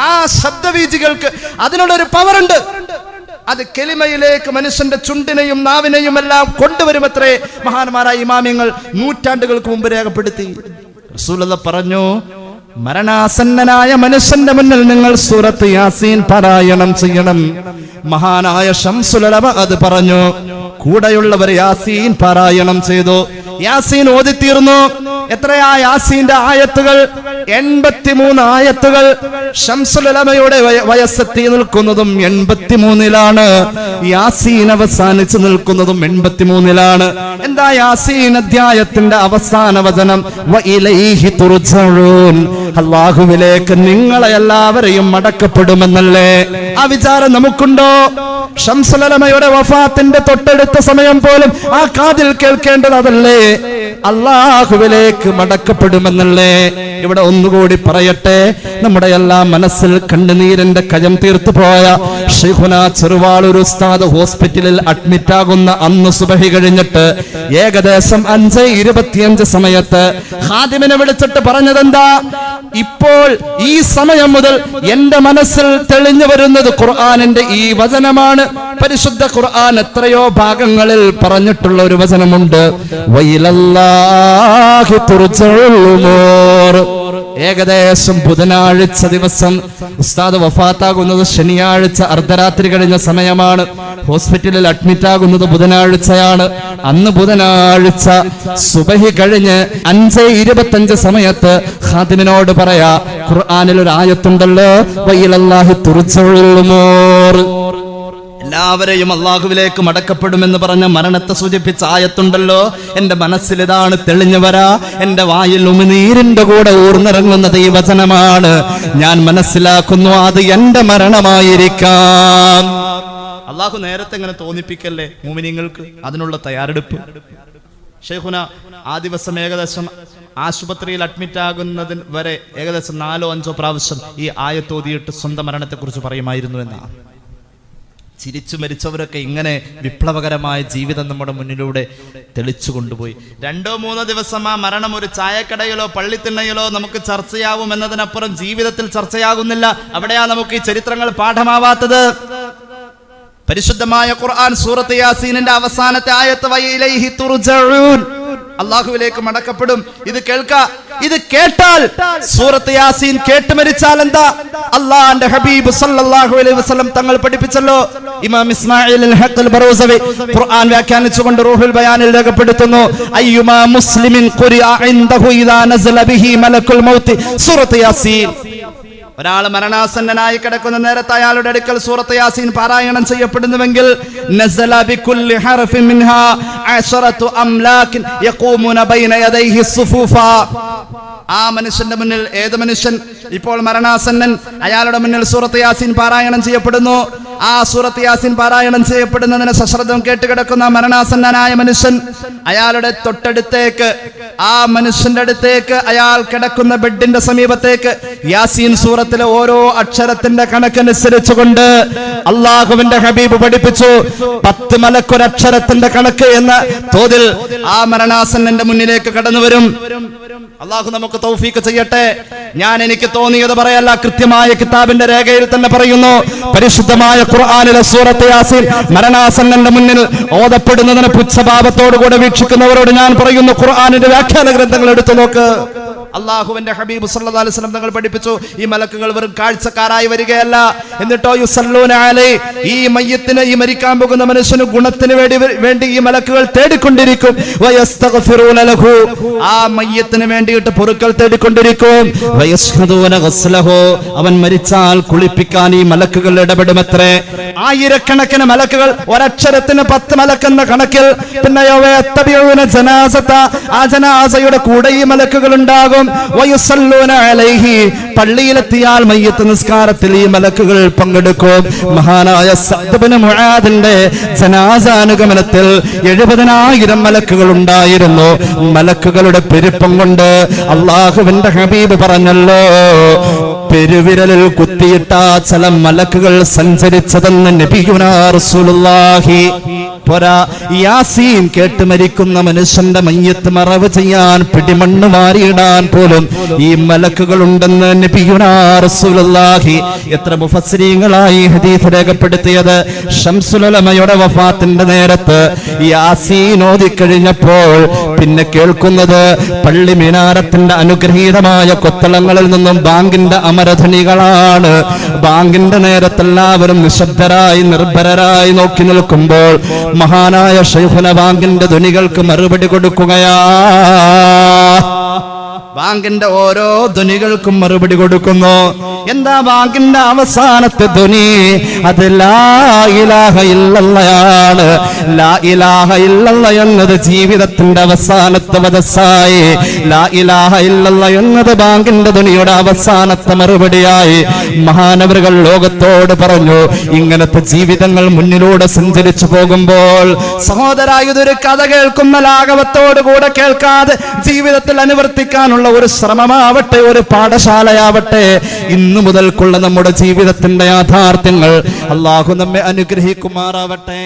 ആ ശബ്ദവീജികൾക്ക് അതിനുള്ളൊരു പവറുണ്ട്. അത് കെലിമയിലേക്ക് മനുഷ്യന്റെ ചുണ്ടിനെയും നാവിനെയും എല്ലാം കൊണ്ടുവരുമത്രേ. മഹാന്മാരായ ഇമാമിയങ്ങൾ നൂറ്റാണ്ടുകൾക്ക് മുമ്പ് രേഖപ്പെടുത്തി. റസൂലുള്ളാഹി പറഞ്ഞു, മരണാസന്നനായ മനുഷ്യന്റെ മുന്നിൽ നിങ്ങൾ സൂറത്ത് യാസീൻ പാരായണം ചെയ്യണം. മഹാനായ ശംസുൽ ഉലമ അത് പറഞ്ഞു. കൂടെയുള്ളവർ യാസീൻ പാരായണം ചെയ്തു. യാസീൻ ഓതിത്തീർന്നു. എത്രയാ യാസീന്റെ ആയത്തുകൾ? 83 ആയത്തുകൾ. ശംസുൽ ഉലമയുടെ വയസ്സെത്തി നിൽക്കുന്നതും 83-ലാണ്. യാസീൻ അവസാനിച്ചു നിൽക്കുന്നതും 83-ലാണ്. എന്താ യാസീൻ അധ്യായത്തിന്റെ അവസാന വചനം? വഇലൈഹി തുർജഊൻ, അല്ലാഹുവിലേക്ക് നിങ്ങളെ എല്ലാവരെയും മടക്കപ്പെടുമെന്നല്ലേ. ആ വിചാരം നമുക്കുണ്ടോ? ശംസുൽ ഉലമയുടെ വഫാത്തിന്റെ തൊട്ടടുത്ത സമയം പോലും ആ കാതിൽ കേൾക്കേണ്ടത് അതല്ലേ? അല്ലാഹുവിലേക്ക് മടക്കപ്പെടുമെന്നല്ലേ. ഇവിടെ ഒന്നുകൂടി പറയട്ടെ, നമ്മുടെ എല്ലാ മനസ്സിൽ കണ്ണുനീരിന്റെ കയം തീർത്തു പോയ ശൈഖുനാ ചെറുവാളൂർ ഉസ്താദ് ഹോസ്പിറ്റലിൽ അഡ്മിറ്റ് ആകുന്ന അന്ന് സുബഹി കഴിഞ്ഞിട്ട് ഏകദേശം 5:25 സമയത്ത് ഖാദിമിനെ വിളിച്ചിട്ട് പറഞ്ഞതെന്താ? ഇപ്പോൾ ഈ സമയം മുതൽ എന്റെ മനസ്സിൽ തെളിഞ്ഞു വരുന്നത് ഖുർആനിന്റെ ഈ വചനമാണ്. പരിശുദ്ധ ഖുർആൻ എത്രയോ ഭാഗങ്ങളിൽ പറഞ്ഞിട്ടുള്ള ഒരു വചനമുണ്ട്, വഇലല്ലാഹി തുർജഉൽ ഉമൂർ. ഏകദേശം ബുധനാഴ്ച ദിവസം ഉസ്താദ് വഫാത്താകുന്നത് ശനിയാഴ്ച അർദ്ധരാത്രി കഴിഞ്ഞ സമയമാണ്. ഹോസ്പിറ്റലിൽ അഡ്മിറ്റ് ആകുന്നത് ബുധനാഴ്ചയാണ്. അന്ന് ബുധനാഴ്ച സുബഹി കഴിഞ്ഞ് 5:25 സമയത്ത് ഖാദിമിനോട് പറയാ, ഖുർആനിൽ ഒരു ആയത്തുണ്ടല്ലോ, വഇലല്ലാഹി തുർജഉൽ ഉമൂർ, എല്ലാവരെയും അള്ളാഹുവിലേക്ക് മടക്കപ്പെടുമെന്ന് പറഞ്ഞ മരണത്തെ സൂചിപ്പിച്ച ആയത്തുണ്ടല്ലോ. എന്റെ മനസ്സിൽ ഇതാണ് തെളിഞ്ഞു വരാ. എന്റെ വായിൽ ഉമിനീരിന്റെ കൂടെ ഊർന്നിറങ്ങുന്നത് ഈ വചനമാണ്. ഞാൻ മനസ്സിലാക്കുന്നു അത് എന്റെ മരണമായിരിക്കാം. അള്ളാഹു നേരത്തെ ഇങ്ങനെ തോന്നിപ്പിക്കല്ലേ മുഅ്മിനീങ്ങൾക്ക് അതിനുള്ള തയ്യാറെടുപ്പ്. ശൈഖുന ആ ദിവസം ഏകദേശം ആശുപത്രിയിൽ അഡ്മിറ്റ് ആകുന്നതിന് വരെ ഏകദേശം 4-5 പ്രാവശ്യം ഈ ആയത്തോതിയിട്ട് സ്വന്തം മരണത്തെക്കുറിച്ച് പറയുമായിരുന്നു എന്നാണ്. ചിരിച്ചു മരിച്ചവരൊക്കെ ഇങ്ങനെ വിപ്ലവകരമായ ജീവിതം നമ്മുടെ മുന്നിലൂടെ തെളിച്ചു കൊണ്ടുപോയി. 2-3 ദിവസം ആ മരണം ഒരു ചായക്കടയിലോ പള്ളിത്തിണ്ണയിലോ നമുക്ക് ചർച്ചയാവും എന്നതിനപ്പുറം ജീവിതത്തിൽ ചർച്ചയാകുന്നില്ല. അവിടെയാ നമുക്ക് ഈ ചരിത്രങ്ങൾ പാഠമാവാത്തത്. പരിശുദ്ധമായ ഖുർആൻ സൂറത്ത് യാസീനിന്റെ അവസാനത്തെ ആയത്ത് വഇലൈഹി തുർജഊൻ, അല്ലാഹുവിലേക്ക് മടക്കപ്പെടും. ഇത് ഇത് കേട്ടാൽ സൂറത്ത് യാസീൻ കേട്ട് മരിച്ചാൽ എന്താ? അല്ലാഹുവിന്റെ ഹബീബ് സല്ലല്ലാഹു അലൈഹി വസല്ലം തങ്ങൾ പഠിപ്പിച്ചല്ലോ. ഇമാം ഇസ്മായിൽ അൽ ഹഖൽ ബറൂസവി ഖുർആൻ വ്യാഖ്യാനിച്ചുകൊണ്ട് റൂഹുൽ ബയാനിൽ രേഖപ്പെടുത്തുന്നു, അയ്യുമാ മുസ്ലിമിൻ ഖുരിഅ ഇൻദഹു ഇദാ നസല ബിഹി മലക്കുൽ മൗത്ത് സൂറത്ത് യാസീൻ. ഒരാൾ മരണാസന്നനായി കിടക്കുന്ന നേരത്ത് അയാളുടെ അടുക്കൽ സൂറത്ത് യാസീൻ പാരായണം ചെയ്യപ്പെടുന്നുവെങ്കിൽ നസല ബികുല്ലി ഹർഫിൻ മിൻഹാ 10 അംലാകിൻ യഖൂമുന ബൈന യദൈഹി സുഫൂഫ. ആ മനുഷ്യന്റെ മുന്നിൽ, ഏത് മനുഷ്യൻ ഇപ്പോൾ മരണാസന്നൻ, അയാളുടെ മുന്നിൽ സൂറത്ത് യാസീൻ പാരായണം ചെയ്യപ്പെടുന്നു. ആ സൂറത്ത് യാസീൻ പാരായണം ചെയ്യപ്പെടുന്നതിന് സശ്രദ്ധം കേട്ടുകിടക്കുന്ന മരണാസന്നനായ മനുഷ്യൻ അയാളുടെ തൊട്ടടുത്തേക്ക്, ആ മനുഷ്യന്റെ അടുത്തേക്ക്, അയാൾ കിടക്കുന്ന ബെഡിന്റെ സമീപത്തേക്ക് യാസീൻ സൂറത്തിലെ ഓരോ അക്ഷരത്തിന്റെ കണക്കനുസരിച്ചുകൊണ്ട് അള്ളാഹുവിന്റെ ഹബീബ് പഠിപ്പിച്ചു 10 മലക്കൊരക്ഷരത്തിന്റെ കണക്ക് എന്ന തോതിൽ ആ മരണാസന്നന്റെ മുന്നിലേക്ക് കടന്നു വരും. അള്ളാഹു നമുക്ക് തൗഫീഖ് ചെയ്യട്ടെ. ഞാൻ എനിക്ക് തോന്നിയത് പറയല്ല, കൃത്യമായ കിതാബിന്റെ രേഖയിൽ തന്നെ പറയുന്നു. പരിശുദ്ധമായ ഖുർആനിലെ സൂറത്ത് യാസീൻ മരണാസന്നന്റെ മുന്നിൽ ഓതപ്പെടുന്നതിന് പുച്ഛഭാവത്തോടുകൂടെ വീക്ഷിക്കുന്നവരോട് ഞാൻ പറയുന്നു, ഖുർആനിന്റെ വ്യാഖ്യാന ഗ്രന്ഥങ്ങൾ എടുത്തു നോക്ക്. അള്ളാഹുവിന്റെ ഹബീബ് സല്ലല്ലാഹു അലൈഹി വസല്ലം തങ്ങൾ പഠിപ്പിച്ചു, ഈ മലക്കുകൾ വെറും കാഴ്ചക്കാരായി വരികയല്ല, എന്നിട്ടോ യുസല്ലൂന അലൈഹി, ഈ മയ്യത്തിന്, ഈ മരിക്കാൻ പോകുന്ന മനുഷ്യന് ഗുണത്തിന് വേണ്ടി ഈ മലക്കുകൾ തേടിക്കൊണ്ടിരിക്കും. വയസ്തഗ്ഫിറൂന ലഹു, ആ മയ്യത്തിന് വേണ്ടിയിട്ട് പൊറുക്കൽ തേടിക്കൊണ്ടിരിക്കും. വയസ്ഹദൂന ഗസ്ലഹു, അവൻ മരിച്ചാൽ കുളിപ്പിക്കാൻ ഈ മലക്കുകൾ ഇടപെടുമത്രേ. ആയിരക്കണക്കിന് മലക്കുകൾ, ഒരക്ഷരത്തിന് 10 മലക്കെന്ന കണക്കിൽ. പിന്നെ ജനാസത, ആ ജനാസയുടെ കൂടെ ഈ മലക്കുകൾ ഉണ്ടാകും. വയസല്ലൂന അലൈഹി, പള്ളിയിലെത്തിയാൽ മയ്യത്ത് നിസ്കാരത്തിൽ ഈ മലക്കുകൾ പങ്കെടുക്കും. മഹാനായ സഅദ് ഇബ്നു മുആദിന്റെ ജനാസാനുഗമനത്തിൽ 70,000 മലക്കുകൾ ഉണ്ടായിരുന്നു. മലക്കുകളുടെ പെരുപ്പം കൊണ്ട് അള്ളാഹുവിന്റെ ഹബീബ് പറഞ്ഞല്ലോ, പെരുവിരലിൽ കുത്തിയിട്ട ചില മലക്കുകൾ സഞ്ചരിച്ചതെന്ന് നബിയുനാ റസൂലുള്ളാഹി. പോരാ, യാസീൻ കേട്ട് മരിക്കുന്ന മനുഷ്യന്റെ മയ്യത്ത് മറവ് ചെയ്യാൻ, പിടിമണ്ണ് വാരിയിടാൻ പോലും ഈ മലക്കുകൾ ഉണ്ടെന്ന് നബിയുനാ റസൂലുള്ളാഹി. എത്ര മുഫസ്സിരീങ്ങളായി ഹദീസ് രേഖപ്പെടുത്തിയത്. ശംസുൽ ഉലമയുടെ വഫാത്തിന്റെ നേരത്ത് യാസീൻ ഓതിക്കഴിഞ്ഞപ്പോൾ പിന്നെ കേൾക്കുന്നത് പള്ളി മിനാരത്തിന്റെ അനുഗ്രഹീതമായ കൊത്തളങ്ങളിൽ നിന്നും ബാങ്കിന്റെ അമരധ്വനികളാണ്. ബാങ്കിന്റെ നേരത്തെല്ലാവരും നിശബ്ദരായി നിർഭരരായി നോക്കി നിൽക്കുമ്പോൾ മഹാനായ ശൈഖുന ബാങ്കിന്റെ ധ്വനികൾക്ക് മറുപടി കൊടുക്കുകയാ. ബാങ്കിന്റെ ഓരോ ധ്വനികൾക്കും മറുപടി കൊടുക്കുന്നു. എന്താ ബാങ്കിന്റെ അവസാനത്തെ ധ്വനി? അത് ലാ ഇലാഹ ഇല്ലല്ലാഹ്. ലാ ഇലാഹ ഇല്ലല്ലാഹ് എന്നത് ജീവിതത്തിന്റെ അവസാനത്തെ വദസ്സായി. ലാ ഇലാഹ ഇല്ലല്ലാഹ് എന്നത് ബാങ്കിന്റെ ധ്വനിയുടെ അവസാനത്തെ മറുപടിയായി മഹാനവറുകൾ ലോകത്തോട് പറഞ്ഞു. ഇങ്ങനത്തെ ജീവിതങ്ങൾ മുന്നിലൂടെ സഞ്ചരിച്ചു പോകുമ്പോൾ സഹോദരാ, ഇതൊരു കഥ കേൾക്കുന്ന ലാഘവത്തോടു കൂടെ കേൾക്കാതെ ജീവിതത്തിൽ അനുവർത്തിക്കാനുള്ള ഒരു ശ്രമമാവട്ടെ, ഒരു പാഠശാലയാവട്ടെ. ഇന്നു മുതൽക്കുള്ള നമ്മുടെ ജീവിതത്തിന്റെ യാഥാർത്ഥ്യങ്ങൾ അല്ലാഹു നമ്മെ അനുഗ്രഹിക്കുമാറാവട്ടെ.